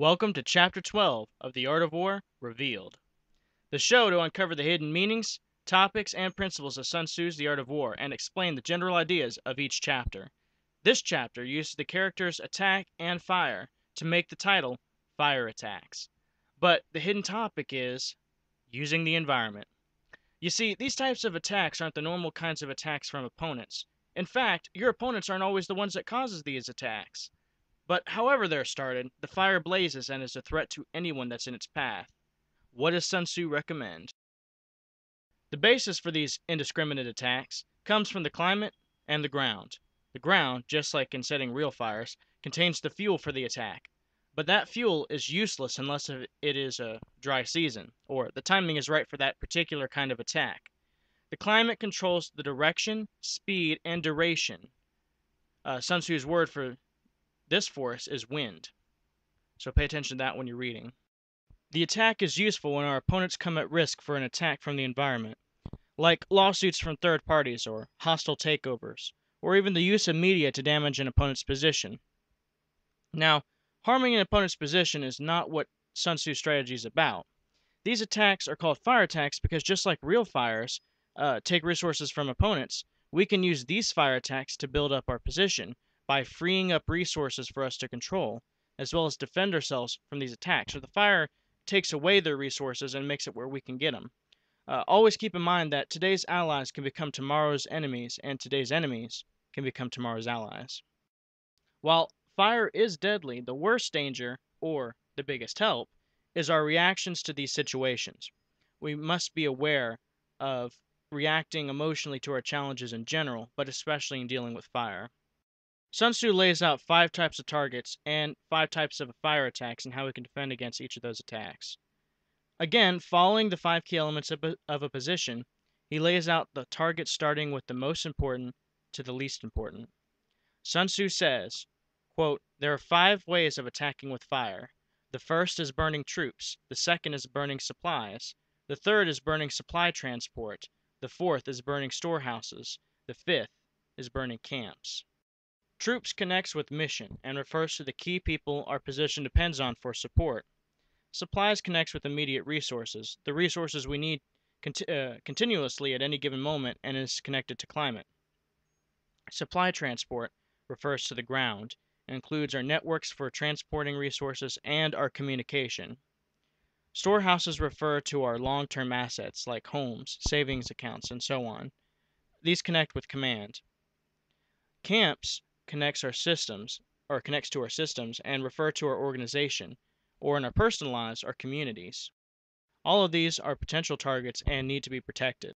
Welcome to Chapter 12 of The Art of War Revealed, the show to uncover the hidden meanings, topics, and principles of Sun Tzu's The Art of War and explain the general ideas of each chapter. This chapter uses the characters attack and fire to make the title Fire Attacks. But the hidden topic is using the environment. You see, these types of attacks aren't the normal kinds of attacks from opponents. In fact, your opponents aren't always the ones that causes these attacks. But however they're started, the fire blazes and is a threat to anyone that's in its path. What does Sun Tzu recommend? The basis for these indiscriminate attacks comes from the climate and the ground. The ground, just like in setting real fires, contains the fuel for the attack. But that fuel is useless unless it is a dry season, or the timing is right for that particular kind of attack. The climate controls the direction, speed, and duration. Sun Tzu's word for this force is wind, so pay attention to that when you're reading. The attack is useful when our opponents come at risk for an attack from the environment, like lawsuits from third parties or hostile takeovers, or even the use of media to damage an opponent's position. Now, harming an opponent's position is not what Sun Tzu's strategy is about. These attacks are called fire attacks because just like real fires take resources from opponents, we can use these fire attacks to build up our position by freeing up resources for us to control, as well as defend ourselves from these attacks. So the fire takes away their resources and makes it where we can get them. Always keep in mind that today's allies can become tomorrow's enemies, and today's enemies can become tomorrow's allies. While fire is deadly, the worst danger, or the biggest help, is our reactions to these situations. We must be aware of reacting emotionally to our challenges in general, but especially in dealing with fire. Sun Tzu lays out 5 types of targets and 5 types of fire attacks and how we can defend against each of those attacks. Again, following the 5 key elements of a position, he lays out the targets starting with the most important to the least important. Sun Tzu says, quote, "There are 5 ways of attacking with fire. The first is burning troops, the second is burning supplies, the third is burning supply transport, the fourth is burning storehouses, the fifth is burning camps." Troops connects with mission and refers to the key people our position depends on for support. Supplies connects with immediate resources, the resources we need continuously at any given moment, and is connected to climate. Supply transport refers to the ground and includes our networks for transporting resources and our communication. Storehouses refer to our long-term assets like homes, savings accounts, and so on. These connect with command. Camps connects to our systems and refer to our organization, or in our personal lives, our communities. All of these are potential targets and need to be protected.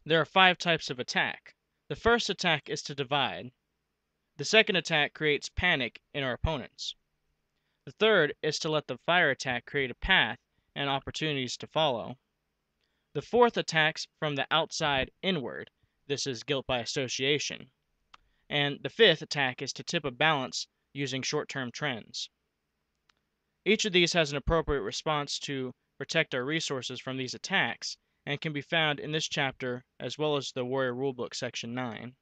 There are 5 types of attack. The first attack is to divide. The second attack creates panic in our opponents. The third is to let the fire attack create a path and opportunities to follow. The fourth attacks from the outside inward. This is guilt by association. And the fifth attack is to tip a balance using short-term trends. Each of these has an appropriate response to protect our resources from these attacks and can be found in this chapter as well as the Warrior Rulebook Section 9.